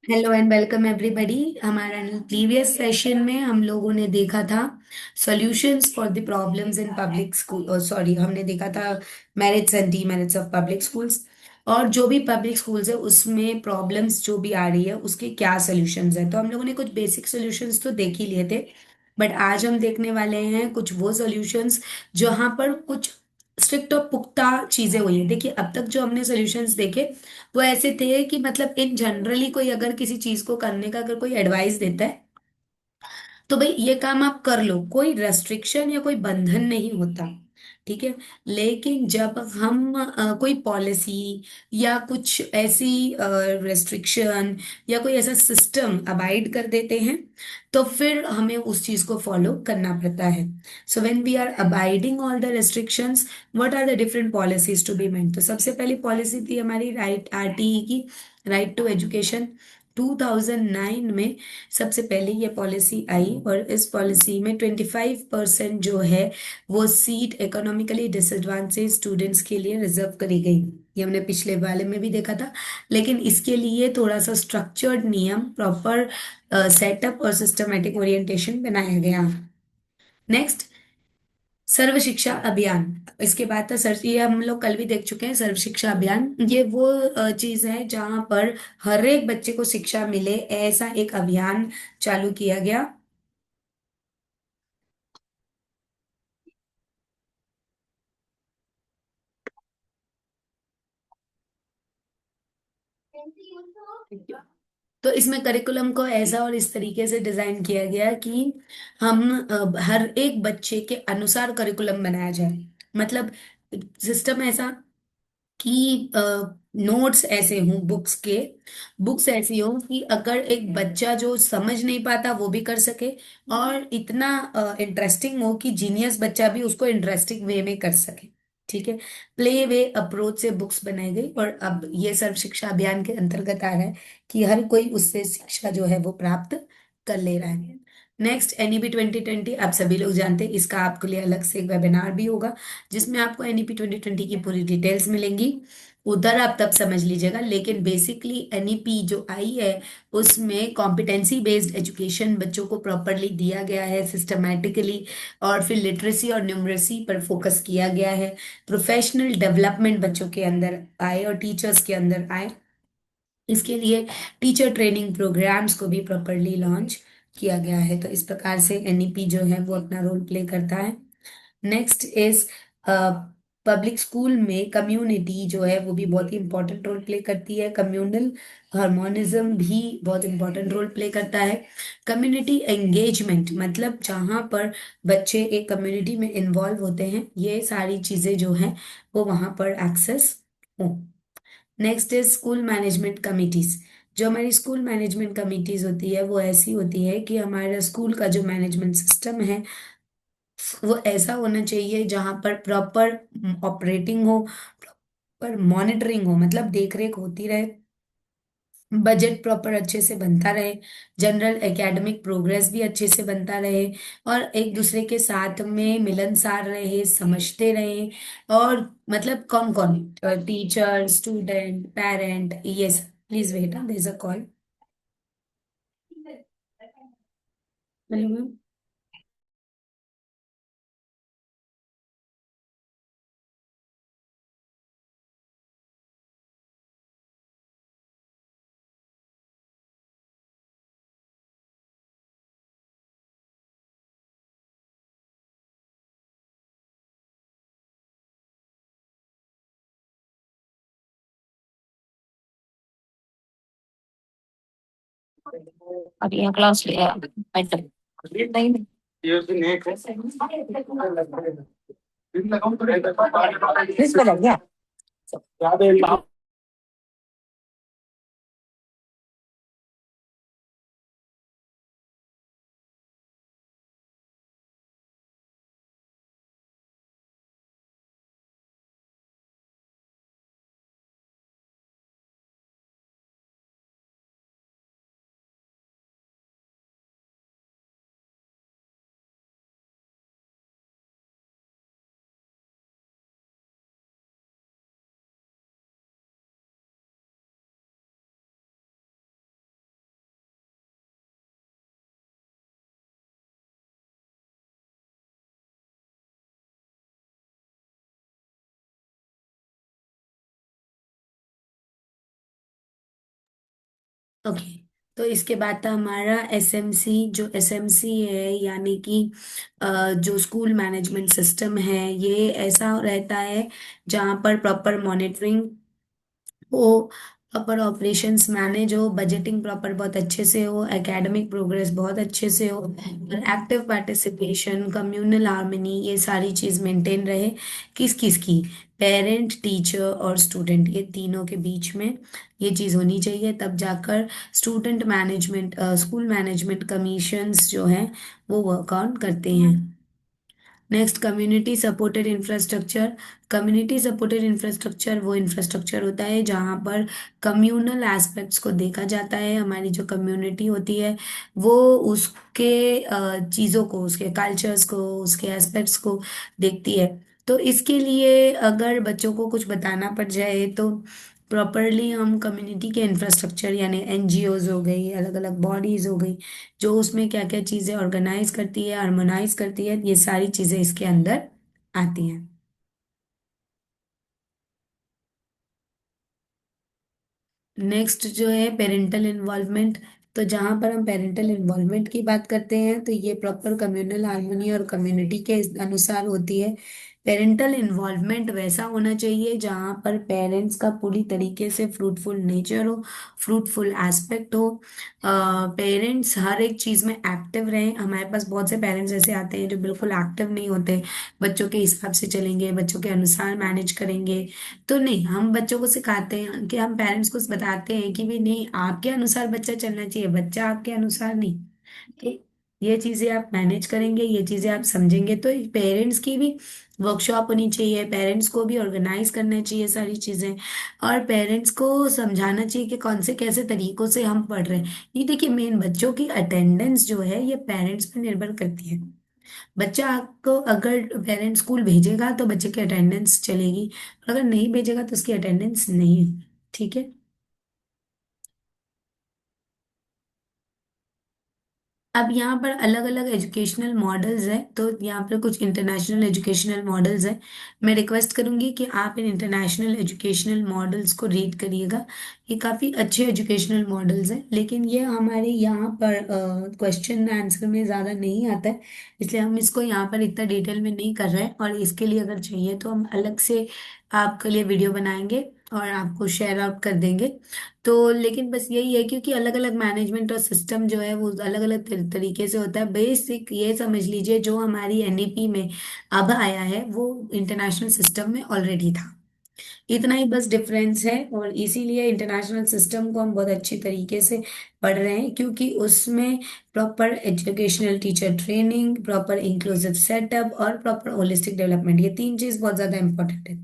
Hello and welcome everybody. हमारा previous session में हम लोगों ने देखा था solutions for the problems in public school, sorry हमने देखा था merits and demerits of public schools. और जो भी पब्लिक स्कूल्स है उसमें प्रॉब्लम्स जो भी आ रही है उसके क्या सॉल्यूशंस है, तो हम लोगों ने कुछ बेसिक सॉल्यूशंस तो देख ही लिए थे। बट आज हम देखने वाले हैं कुछ वो सॉल्यूशंस जहां पर कुछ स्ट्रिक्ट और पुख्ता चीजें हुई हैं। देखिए, अब तक जो हमने सॉल्यूशंस देखे वो ऐसे थे कि मतलब इन जनरली कोई अगर किसी चीज को करने का अगर कोई एडवाइस देता है तो भाई ये काम आप कर लो, कोई रेस्ट्रिक्शन या कोई बंधन नहीं होता। ठीक है। लेकिन जब हम कोई पॉलिसी या कुछ ऐसी रेस्ट्रिक्शन या कोई ऐसा सिस्टम अबाइड कर देते हैं तो फिर हमें उस चीज को फॉलो करना पड़ता है। So when we are abiding all the restrictions, what are the different policies to be meant. तो सबसे पहली पॉलिसी थी हमारी राइट, आरटीई की, राइट टू एजुकेशन। 2009 में सबसे पहले ये पॉलिसी आई और इस पॉलिसी में 25% जो है वो सीट इकोनॉमिकली डिसएडवांटेज स्टूडेंट्स के लिए रिजर्व करी गई। ये हमने पिछले वाले में भी देखा था, लेकिन इसके लिए थोड़ा सा स्ट्रक्चर्ड नियम, प्रॉपर सेटअप और सिस्टमेटिक ओरिएंटेशन बनाया गया। नेक्स्ट, सर्व शिक्षा अभियान। इसके बाद था सर, ये हम लोग कल भी देख चुके हैं। सर्व शिक्षा अभियान ये वो चीज है जहां पर हर एक बच्चे को शिक्षा मिले, ऐसा एक अभियान चालू किया गया। तो इसमें करिकुलम को ऐसा और इस तरीके से डिजाइन किया गया कि हम हर एक बच्चे के अनुसार करिकुलम बनाया जाए। मतलब सिस्टम ऐसा कि नोट्स ऐसे हों, बुक्स ऐसी हों कि अगर एक बच्चा जो समझ नहीं पाता वो भी कर सके, और इतना इंटरेस्टिंग हो कि जीनियस बच्चा भी उसको इंटरेस्टिंग वे में कर सके। ठीक है। प्ले वे अप्रोच से बुक्स बनाई गई और अब ये सर्व शिक्षा अभियान के अंतर्गत आ रहा है कि हर कोई उससे शिक्षा जो है वो प्राप्त कर ले रहा है। नेक्स्ट, एनईपी 2020 आप सभी लोग जानते हैं, इसका आपके लिए अलग से एक वेबिनार भी होगा जिसमें आपको एनईपी 2020 की पूरी डिटेल्स मिलेंगी। उधर आप तब समझ लीजिएगा, लेकिन बेसिकली एनईपी जो आई है उसमें कॉम्पिटेंसी बेस्ड एजुकेशन बच्चों को प्रॉपरली दिया गया है सिस्टमैटिकली, और फिर लिटरेसी और न्यूमरेसी पर फोकस किया गया है। प्रोफेशनल डेवलपमेंट बच्चों के अंदर आए और टीचर्स के अंदर आए, इसके लिए टीचर ट्रेनिंग प्रोग्राम्स को भी प्रॉपरली लॉन्च किया गया है। तो इस प्रकार से एनईपी जो है वो अपना रोल प्ले करता है। नेक्स्ट इज, पब्लिक स्कूल में कम्युनिटी जो है वो भी बहुत ही इंपॉर्टेंट रोल प्ले करती है। कम्युनल हार्मोनिज्म भी बहुत इंपॉर्टेंट रोल प्ले करता है। कम्युनिटी एंगेजमेंट मतलब जहाँ पर बच्चे एक कम्युनिटी में इन्वॉल्व होते हैं, ये सारी चीजें जो हैं वो वहाँ पर एक्सेस हो। Next is school management committees. जो हमारी स्कूल मैनेजमेंट कमिटीज होती है वो ऐसी होती है कि हमारा स्कूल का जो मैनेजमेंट सिस्टम है वो ऐसा होना चाहिए जहां पर प्रॉपर ऑपरेटिंग हो, पर मॉनिटरिंग हो, मतलब देख रेख होती रहे, बजट प्रॉपर अच्छे से बनता रहे, जनरल एकेडमिक प्रोग्रेस भी अच्छे से बनता रहे, और एक दूसरे के साथ में मिलनसार रहे, समझते रहे। और मतलब कौन कौन, टीचर, स्टूडेंट, पेरेंट, ये सब। Please wait, there is a call. अभी यहाँ क्लास लिया मैडम नहीं इस पे लग गया ओके। तो इसके बाद था हमारा एसएमसी। जो एसएमसी है यानी कि जो स्कूल मैनेजमेंट सिस्टम है, ये ऐसा रहता है जहाँ पर प्रॉपर मॉनिटरिंग हो, प्रॉपर ऑपरेशंस मैनेज हो, बजटिंग प्रॉपर बहुत अच्छे से हो, एकेडमिक प्रोग्रेस बहुत अच्छे से हो, और एक्टिव पार्टिसिपेशन, कम्युनल हार्मनी, ये सारी चीज़ मेंटेन रहे। किस किस की? पेरेंट, टीचर और स्टूडेंट, ये तीनों के बीच में ये चीज़ होनी चाहिए। तब जाकर student management, school management commissions जो हैं वो वर्क ऑन करते हैं। Next, community supported infrastructure. Community supported infrastructure वो इंफ्रास्ट्रक्चर होता है जहाँ पर कम्युनल एस्पेक्ट्स को देखा जाता है। हमारी जो कम्युनिटी होती है वो उसके चीज़ों को, उसके कल्चर्स को, उसके एस्पेक्ट्स को देखती है। तो इसके लिए अगर बच्चों को कुछ बताना पड़ जाए तो प्रॉपरली हम कम्युनिटी के इंफ्रास्ट्रक्चर यानी एनजीओज हो गई, अलग अलग बॉडीज हो गई, जो उसमें क्या क्या चीजें ऑर्गेनाइज करती है, हार्मोनाइज करती है, ये सारी चीजें इसके अंदर आती हैं। नेक्स्ट जो है पेरेंटल इन्वॉल्वमेंट। तो जहां पर हम पेरेंटल इन्वॉल्वमेंट की बात करते हैं तो ये प्रॉपर कम्युनल हार्मनी और कम्युनिटी के अनुसार होती है। पेरेंटल इन्वॉल्वमेंट वैसा होना चाहिए जहां पर पेरेंट्स का पूरी तरीके से फ्रूटफुल नेचर हो, फ्रूटफुल एस्पेक्ट हो, पेरेंट्स हर एक चीज में एक्टिव रहें। हमारे पास बहुत से पेरेंट्स ऐसे आते हैं जो बिल्कुल एक्टिव नहीं होते, बच्चों के हिसाब से चलेंगे, बच्चों के अनुसार मैनेज करेंगे। तो नहीं, हम बच्चों को सिखाते हैं कि हम पेरेंट्स को बताते हैं कि भी नहीं, आपके अनुसार बच्चा चलना चाहिए, बच्चा आपके अनुसार नहीं। तो ये चीजें आप मैनेज करेंगे, ये चीजें आप समझेंगे, तो पेरेंट्स की भी वर्कशॉप होनी चाहिए, पेरेंट्स को भी ऑर्गेनाइज करना चाहिए सारी चीजें, और पेरेंट्स को समझाना चाहिए कि कौन से कैसे तरीकों से हम पढ़ रहे हैं। ये देखिए, मेन बच्चों की अटेंडेंस जो है ये पेरेंट्स पर निर्भर करती है। बच्चा आपको अगर पेरेंट्स स्कूल भेजेगा तो बच्चे की अटेंडेंस चलेगी, अगर नहीं भेजेगा तो उसकी अटेंडेंस नहीं है। ठीक है। अब यहाँ पर अलग अलग एजुकेशनल मॉडल्स हैं, तो यहाँ पर कुछ इंटरनेशनल एजुकेशनल मॉडल्स हैं। मैं रिक्वेस्ट करूंगी कि आप इन इंटरनेशनल एजुकेशनल मॉडल्स को रीड करिएगा। ये काफ़ी अच्छे एजुकेशनल मॉडल्स हैं, लेकिन ये हमारे यहाँ पर क्वेश्चन आंसर में ज़्यादा नहीं आता है, इसलिए हम इसको यहाँ पर इतना डिटेल में नहीं कर रहे हैं। और इसके लिए अगर चाहिए तो हम अलग से आपके लिए वीडियो बनाएंगे और आपको शेयर आउट कर देंगे। तो लेकिन बस यही है, क्योंकि अलग अलग मैनेजमेंट और सिस्टम जो है वो अलग अलग तरीके से होता है। बेसिक ये समझ लीजिए, जो हमारी एनईपी में अब आया है वो इंटरनेशनल सिस्टम में ऑलरेडी था। इतना ही बस डिफरेंस है, और इसीलिए इंटरनेशनल सिस्टम को हम बहुत अच्छी तरीके से पढ़ रहे हैं, क्योंकि उसमें proper educational teacher training, proper inclusive setup और प्रॉपर होलिस्टिक डेवलपमेंट, ये तीन चीज बहुत ज्यादा इंपॉर्टेंट है।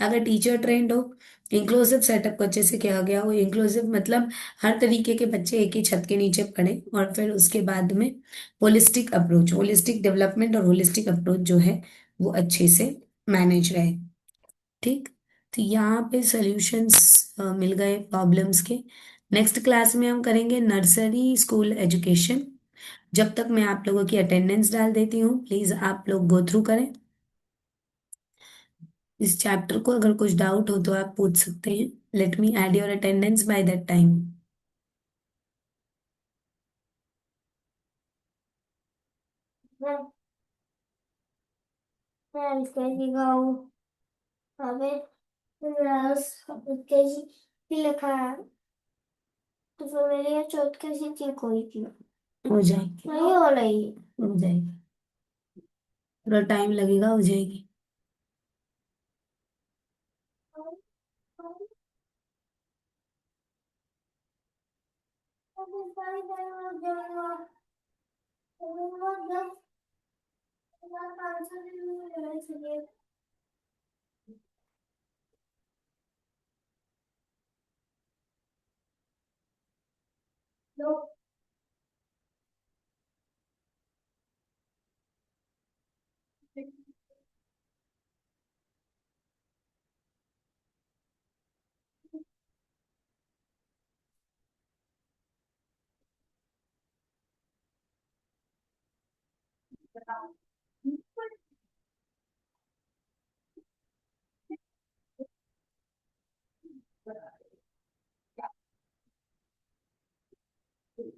अगर टीचर ट्रेंड हो, इंक्लूसिव सेटअप को अच्छे से किया गया हो, इंक्लूसिव मतलब हर तरीके के बच्चे एक ही छत के नीचे पढ़े, और फिर उसके बाद में होलिस्टिक अप्रोच, होलिस्टिक डेवलपमेंट और होलिस्टिक अप्रोच जो है वो अच्छे से मैनेज रहे। ठीक। तो यहाँ पे सॉल्यूशंस मिल गए प्रॉब्लम्स के। नेक्स्ट क्लास में हम करेंगे नर्सरी स्कूल एजुकेशन। जब तक मैं आप लोगों की अटेंडेंस डाल देती हूँ, प्लीज आप लोग गो थ्रू करें इस चैप्टर को। अगर कुछ डाउट हो तो आप पूछ सकते हैं। Let me add your attendance by that time. LKG go. A ver, las LKG लिखा तो फिर मेरी ये चौथ कैसी ठीक हुई थी? हो जाएगी, नहीं हो रही। हो जाएगी, थोड़ा टाइम लगेगा, हो जाएगी।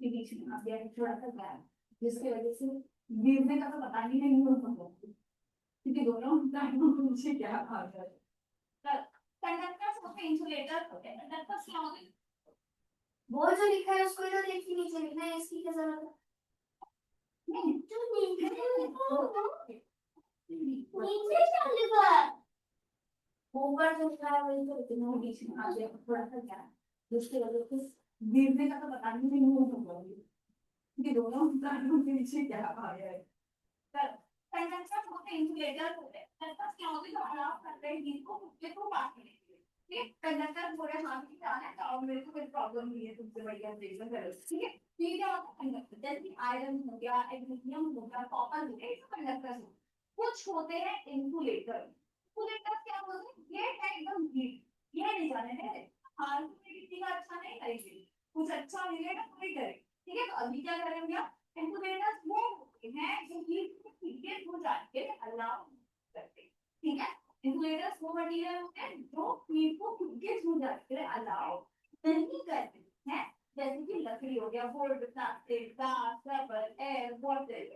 के बीच में आ गया है थोड़ा सा गैप, जिसकी वजह से गिरने का तो पता नहीं है इन लोगों को, क्योंकि दोनों टाइम नीचे गैप आ गया है। कंडक्टर्स होते हैं, इंसुलेटर होते हैं, कंडक्टर्स क्या होते हैं? वो जो लिखा है उसको इधर लिख के नीचे लिखना है, इसकी क्या जरूरत है? नहीं तो नीचे नीचे क्या लिखा है? ऊपर जो लिखा है वही तो लिखना है, बीच में आ गया थोड़ा सा गैप, जिसकी वजह से गिरने का तो पता नहीं होगा, ये दोनों टाइम के नीचे गैप आ गया है। कंडक्टर्स होते हैं, इंसुलेटर होते हैं, कंडक्टर्स क्या होते हैं जो अलाउ करते हैं हीट को खुद के थ्रू पास करने के लिए। ठीक है, कंडक्टर बोले हाँ ठीक है ना, और मेरे को कोई प्रॉब्लम नहीं है तुमसे, बढ़िया ऑब्जर्वेशन करो। ठीक है, तो ये क्या होता है कंडक्टर, जैसे आयरन हो गया, एल्यूमिनियम हो गया, कॉपर हो गया, ये सब कंडक्टर्स हो। कुछ होते हैं इंसुलेटर, इंसुलेटर क्या होते हैं, ये है एकदम हीट, ये नहीं जाने देते, फालतू में किसी का अच्छा नहीं करेंगे, कुछ अच्छा मिलेगा तो ही करेंगे। ठीक है, तो अभी क्या करेंगे आप, इंसुलेटर्स वो होते हैं जो हीट को खींचे हो जाके अलाउ करते हैं। ठीक है, इंसुलेटर्स वो मटेरियल होते हैं जो हीट को खींचे हो जाके अलाउ नहीं करते हैं, जैसे कि लकड़ी हो गया, would, plastic, glass, rubber, air, water.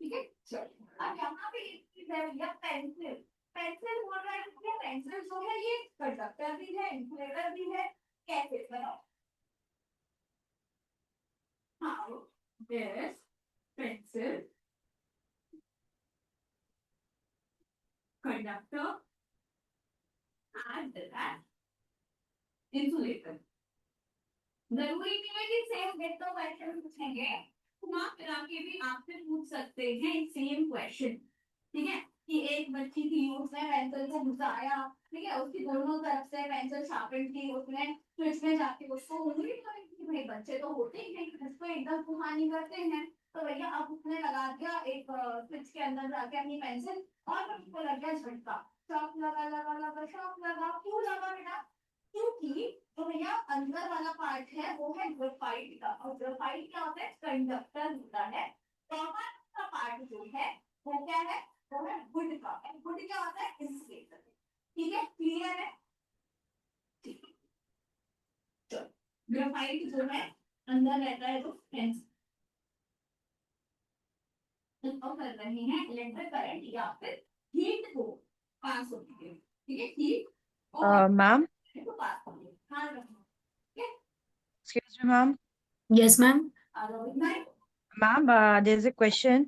ठीक है, चलो अब यहाँ पे एक चीज है भैया, पेंसिल। पेंसिल बोल रहा है भैया, पेंसिल जो है ये कंडक्टर भी है, इंसुलेटर भी है, कैसे बनाओ? हाँ, yes, pencil, conductor and that insulator. जरूरी नहीं है कि सेम डेट का क्वेश्चन पूछेंगे, घुमा फिरा के भी आपसे पूछ सकते हैं सेम क्वेश्चन। ठीक है, कि एक बच्ची थी उसने पेंसिल को घुसाया, ठीक है, उसकी दोनों तरफ से पेंसिल शार्पन की, उसने स्विच में जाके उसको उंगली मारी थी। भाई बच्चे तो होते ही हैं इसको एकदम घुमानी करते हैं, तो भैया अब उसने लगा दिया एक स्विच के अंदर जाके अपनी पेंसिल, और उसको लग गया झटका, शॉक लगा लगा लगा, शॉक लगा, क्यों लगा बेटा? क्योंकि तो भैया अंदर वाला पार्ट है वो है ग्रेफाइट का, और ग्रेफाइट क्या होता है, कंडक्टर होता है। बाहर का पार्ट जो है वो क्या है, वो है वुड का, वुड क्या होता है, इंसुलेटर। ठीक है, क्लियर है? ठीक है, चलो, ग्रेफाइट जो है अंदर रहता है तो फेंस कर रहे हैं इलेक्ट्रिक करंट या फिर हीट को पास होती है। ठीक है, हीट और Ma'am, को पास होती है, ध्यान रखना। ठीक excuse me, ma'am. Yes ma'am. है, Ma'am, there's a question.